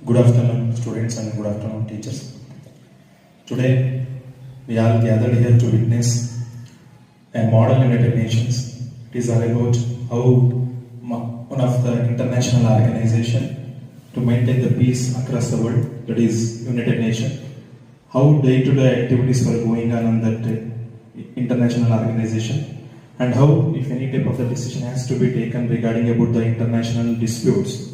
Good afternoon, students, and good afternoon, teachers. Today, we are gathered here to witness a model United Nations. It is all about how one of the international organization to maintain the peace across the world, that is United Nations, how day-to-day activities were going on that international organization, and how, if any type of the decision has to be taken regarding about the international disputes,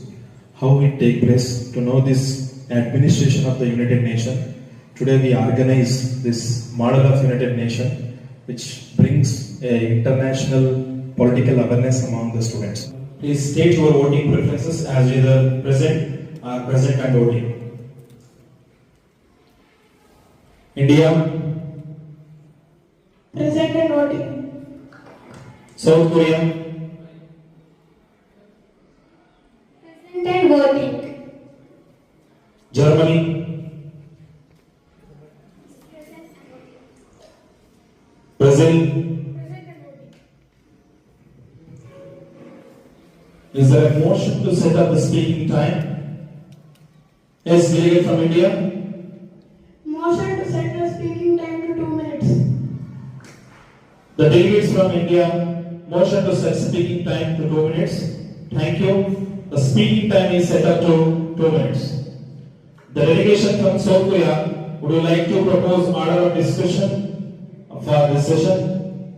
how it take place. To know this administration of the United Nations, today we organize this model of United Nations, which brings a international political awareness among the students. Please state your voting preferences as either present or present and voting. India, present and voting. South Korea, Present and voting. Germany, Brazil. Is there a motion to set up the speaking time? Yes, delegate from India. Motion to set the speaking time to 2 minutes. The delegates from India, motion to set speaking time to 2 minutes. Thank you. The speaking time is set up to 2 minutes. The delegation from South Korea, would you like to propose order of discussion for this session?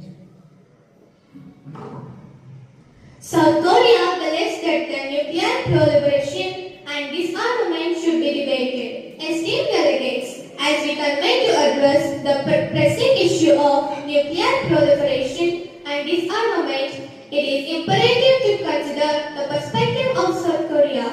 South Korea believes that the nuclear proliferation and disarmament should be debated. Esteemed delegates, as we convene to address the pressing issue of nuclear proliferation and disarmament, it is imperative to consider the perspective of South Korea,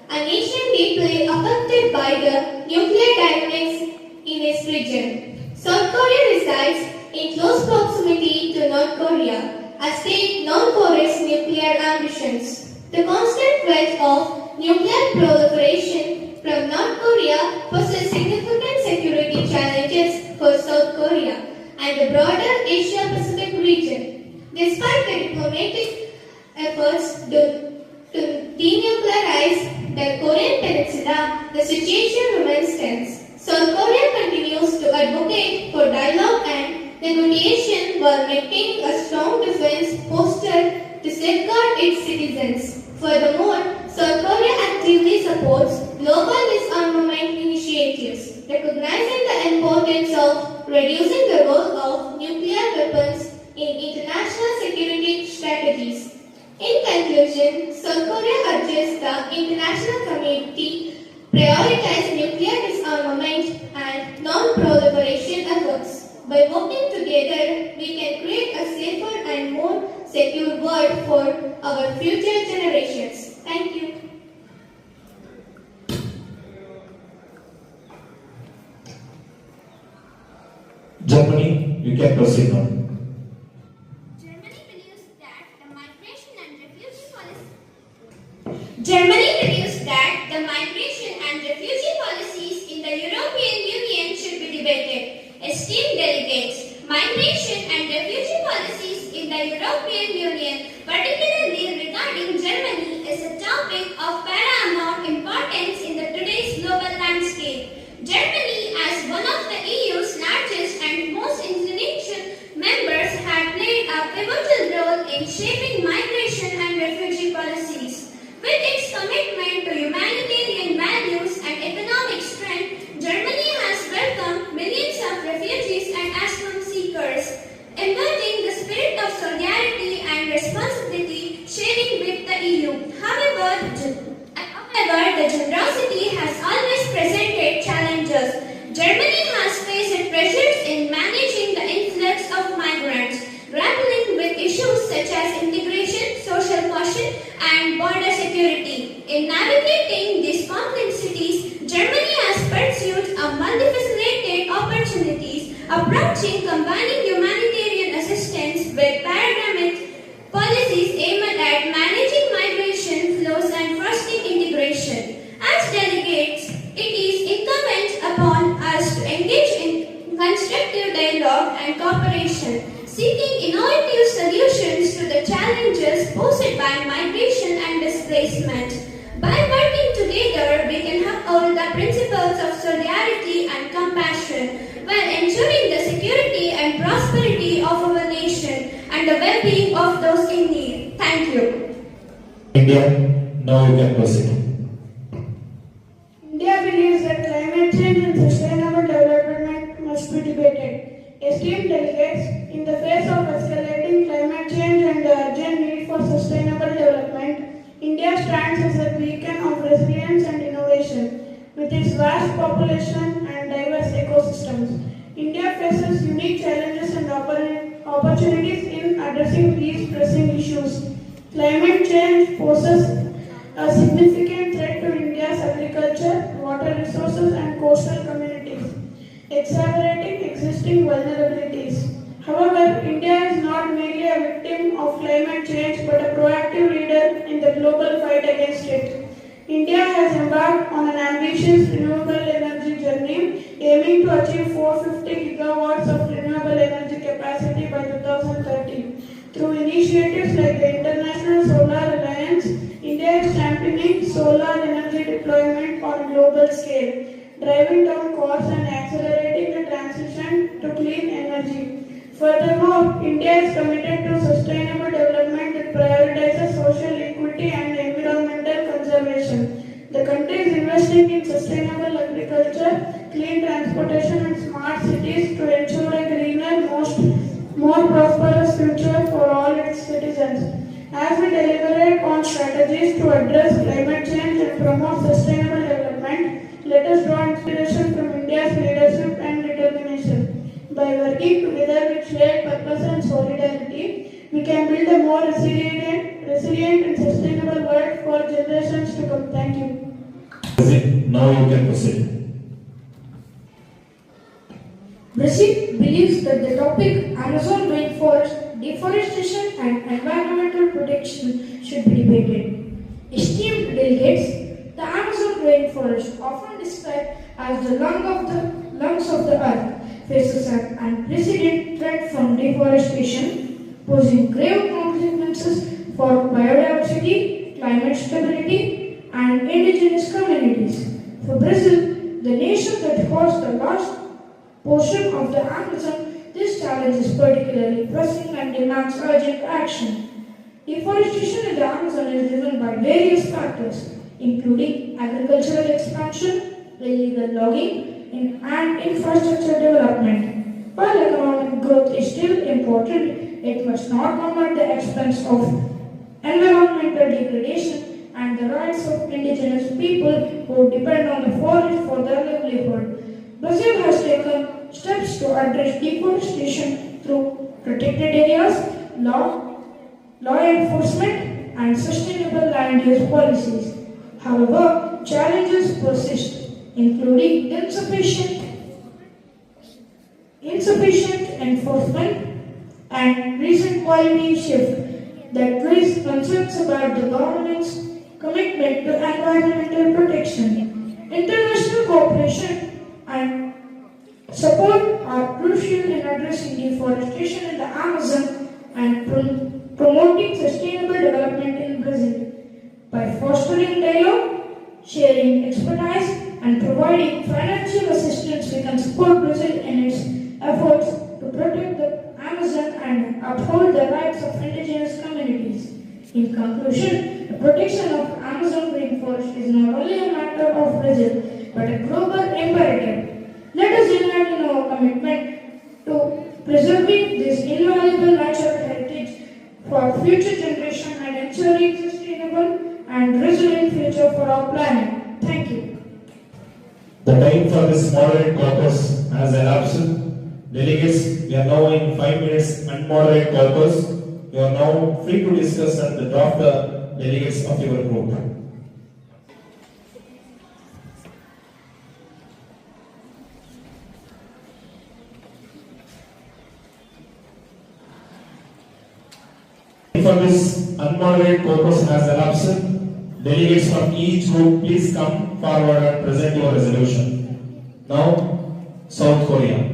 a nation deeply affected by the nuclear dynamics in its region. South Korea resides in close proximity to North Korea, a state known for its nuclear ambitions. The constant threat of nuclear proliferation from North Korea poses significant security challenges for South Korea and the broader Asia-Pacific region. Despite the diplomatic efforts to denuclearize the Korean Peninsula, the situation remains tense. South Korea continues to advocate for dialogue and negotiation while maintaining a strong defense posture to safeguard its citizens. Furthermore, South Korea actively supports global disarmament initiatives, recognizing the importance of reducing the role of nuclear weapons in international security strategies. In conclusion, South Korea urges the international community prioritize nuclear disarmament and non-proliferation efforts. By working together, we can create a safer and more secure world for our future generations. Thank you. Germany, you can proceed now. Germany believes that the migration and refugee policies in the European Union should be debated. Esteemed delegates, migration and refugee policies in the European Union, particularly regarding Germany, is a topic of paramount importance in today's global landscape. Germany, as one of the EU's largest and most influential members, had played a pivotal role in shaping migration and refugee policies. With its commitment to humanitarian values and economic strength, Germany has welcomed millions of refugees and asylum seekers, embodying the spirit of solidarity and responsibility sharing with the EU. However, the generosity has always presented challenges. Germany has faced pressures in managing the influx of migrants, grappling with issues such as integration, social cohesion, and border security. In navigating these complexities, Germany has pursued a multifaceted opportunities, approaching combining humanitarian assistance with pragmatic policies aimed at managing migration flows and fostering integration. As delegates, it is incumbent upon us to engage in constructive dialogue and cooperation, seeking innovative solutions to the challenges posed by migration and displacement. By working together, we can uphold the principles of solidarity and compassion while ensuring the security and prosperity of our nation and the well-being of those in need. Thank you. India, now you can proceed. India believes that climate change and sustainable development must be debated. Esteemed delegates, in the face of escalating climate change and the urgent need for sustainable development, India stands as a beacon of resilience and innovation. With its vast population and diverse ecosystems, India faces unique challenges and opportunities in addressing these pressing issues. Climate change poses a significant threat to India's agriculture, water resources, and coastal communities, exacerbating existing vulnerabilities. However, India is not merely a victim of climate change but a proactive leader in the global fight against it. India has embarked on an ambitious renewable energy journey, aiming to achieve 450 gigawatts of renewable energy capacity by 2030. Through initiatives like the International Solar Alliance, India is championing solar energy deployment on a global scale, driving down costs and accelerating the transition to clean energy. Furthermore, India is committed to sustainable development that prioritizes social equity and environmental conservation. The country is investing in sustainable agriculture, clean transportation, and smart cities to ensure a greener, more prosperous future for all its citizens. As we deliberate on strategies to address climate change and promote sustainable development, let us draw inspiration from India's leadership and determination. By working together with shared purpose and solidarity, we can build a more resilient and sustainable world for generations to come. Thank you. Now you can proceed. Brazil believes that the topic Amazon rainforest, deforestation and environmental protection should be debated. Esteemed delegates, the Amazon rainforest, often described as the lungs of the earth, faces an unprecedented threat from deforestation, posing grave consequences for biodiversity, climate stability, and indigenous communities. For Brazil, the nation that hosts the large portion of the Amazon, this challenge is particularly pressing and demands urgent action. Deforestation in the Amazon is driven by various factors, including agricultural expansion, illegal logging, and infrastructure development. While economic growth is still important, it must not come at the expense of environmental degradation and the rights of indigenous people who depend on the forest for their livelihood. Brazil has taken steps to address deforestation through protected areas, law enforcement, and sustainable land use policies. However, challenges persist, including insufficient enforcement and recent policy shift that raise concerns about the government's commitment to environmental protection. International cooperation and support are crucial in addressing deforestation in the Amazon and promoting sustainable development in Brazil. By fostering dialogue, sharing expertise, and providing financial assistance, we can support Brazil in its efforts to protect the Amazon and uphold the rights of indigenous communities. In conclusion, the protection of Amazon rainforest is not only a matter of Brazil, but a global imperative. Let us unite in our commitment to preserving this invaluable natural heritage for future generations and ensuring sustainable and resilient future for our planet. Thank you. The time for this moderate caucus has elapsed. Delegates, we are now in 5 minutes unmoderate caucus. You are now free to discuss and draft the delegates of your group. For this unmoderate caucus has elapsed. Delegates from each group, please come forward and present your resolution. Now, South Korea.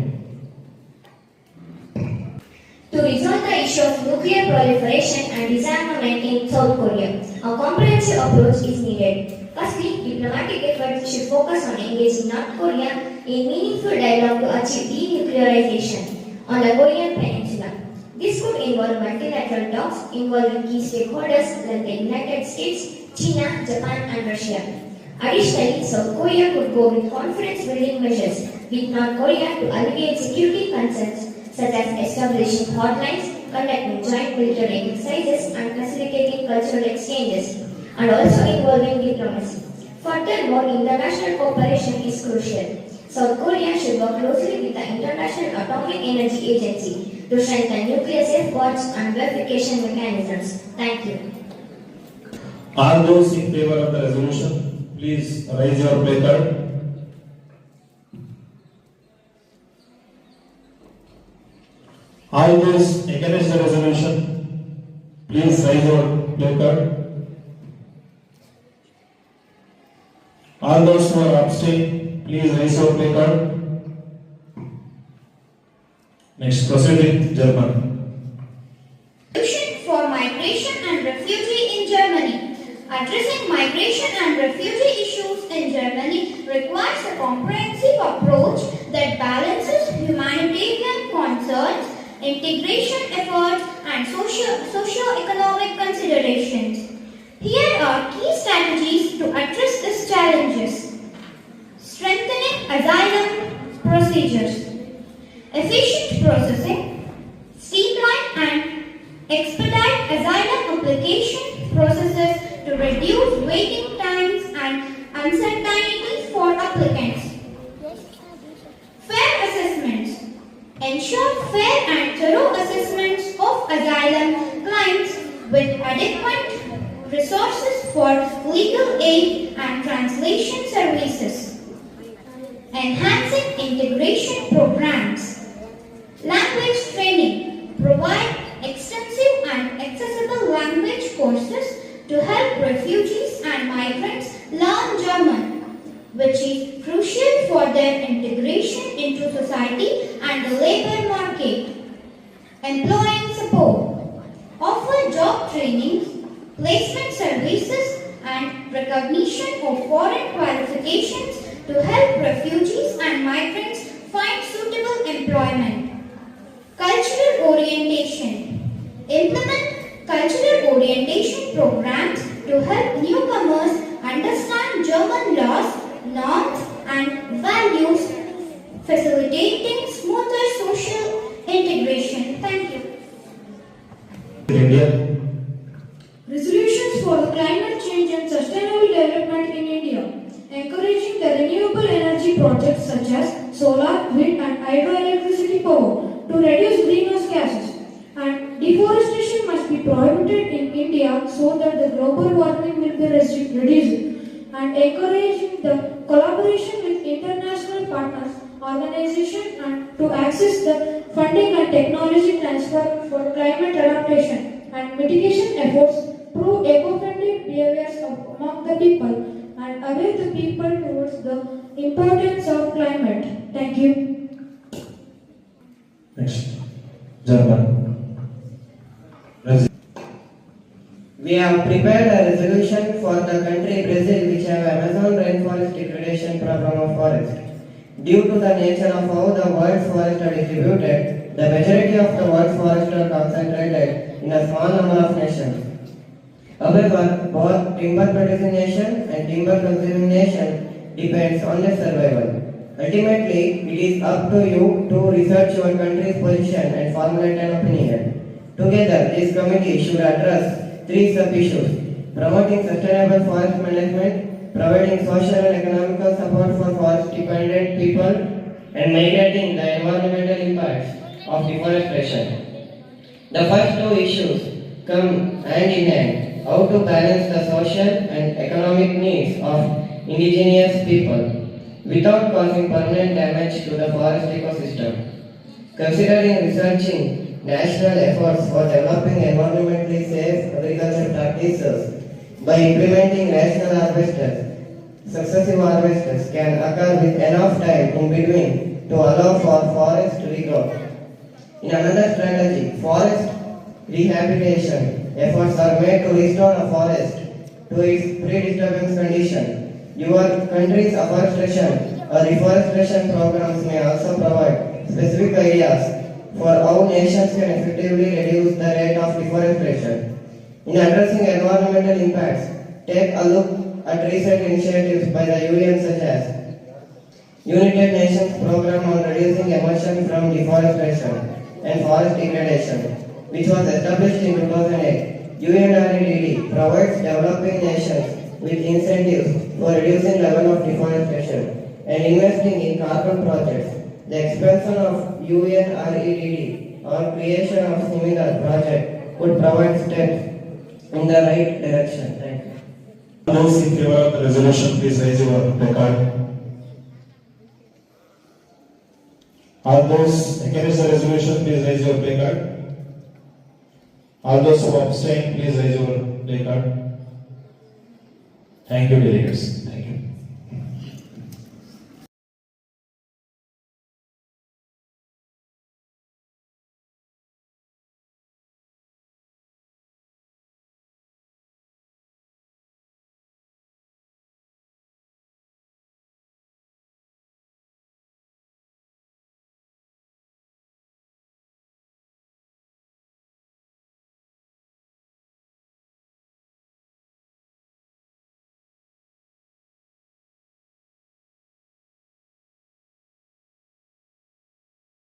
To resolve the issue of nuclear proliferation and disarmament in South Korea, a comprehensive approach is needed. Firstly, diplomatic efforts should focus on engaging North Korea in meaningful dialogue to achieve denuclearization on the Korean Peninsula. This could involve multilateral talks involving key stakeholders like the United States, China, Japan, and Russia. Additionally, South Korea could go with confidence-building measures with North Korea to alleviate security concerns such as establishing hotlines, conducting joint military exercises, and facilitating cultural exchanges, and also involving diplomacy. Furthermore, international cooperation is crucial. South Korea should work closely with the International Atomic Energy Agency to strengthen nuclear safeguards and verification mechanisms. Thank you. All those in favor of the resolution, please raise your placard. All those against the resolution, please raise your placard. All those who are abstain, please raise your placard. Next, proceed with German. Solution for migration and refugee in Germany. Addressing migration and refugee issues in Germany requires a comprehensive approach that balances humanitarian concerns, integration efforts, and socio-economic considerations. Here are key strategies to address these challenges. Strengthening asylum procedures. Efficient processing, streamline and expedite asylum application processes to reduce waiting times and uncertainty for applicants. Fair assessments. Ensure fair and thorough assessments of asylum claims with adequate resources for legal aid and translation services. Enhancing integration programs. Language training. Provide extensive and accessible language courses to help refugees and migrants learn German, which is crucial for their integration into society and the labor market. Employing support. Offer job trainings, placement services, and recognition of foreign qualifications to help refugees and migrants find suitable employment. Cultural orientation. Implement cultural orientation programs to help newcomers understand German laws, norms, and values, facilitating smoother social integration. Thank you. India. Resolutions for the climate change and sustainable development in India, encouraging the renewable energy projects such as solar, wind, and hydroelectricity power to reduce greenhouse gases. And deforestation must be prohibited in India so that the global warming will be reduced. And encouraging the collaboration with international partners, organizations, and to access the funding and technology transfer for climate adaptation and mitigation efforts through eco-friendly behaviors among the people and aware the people towards the importance of climate. Thank you. Next, German. We have prepared a resolution for the country Brazil, which have Amazon rainforest degradation problem of forest. Due to the nature of how the world's forests are distributed, the majority of the world's forests are concentrated in a small number of nations. However, both timber producing nation and timber consuming nation depends on their survival. Ultimately, it is up to you to research your country's position and formulate an opinion. Together, this committee should address three sub-issues: promoting sustainable forest management, providing social and economical support for forest-dependent people, and mitigating the environmental impacts of deforestation. The first two issues come hand in hand: how to balance the social and economic needs of indigenous people without causing permanent damage to the forest ecosystem. Considering researching national efforts for developing environmentally safe agriculture practices by implementing rational harvesters, successive harvesters can occur with enough time in between to allow for forest regrowth. In another strategy, forest rehabilitation efforts are made to restore a forest to its pre-disturbance condition. Your country's afforestation or reforestation programs may also provide specific ideas for how nations can effectively reduce the rate of deforestation. In addressing environmental impacts, take a look at recent initiatives by the UN such as United Nations Program on Reducing Emission from Deforestation and Forest Degradation, which was established in 2008. UNREDD provides developing nations with incentives for reducing level of deforestation and investing in carbon projects. The expansion of UNREDD or creation of similar project would provide steps in the right direction. Thank you. Those in favor of the resolution, please raise your placard. All those against the resolution, please raise your placard. All those who abstain, please raise your placard. Thank you, delegates. Thank you.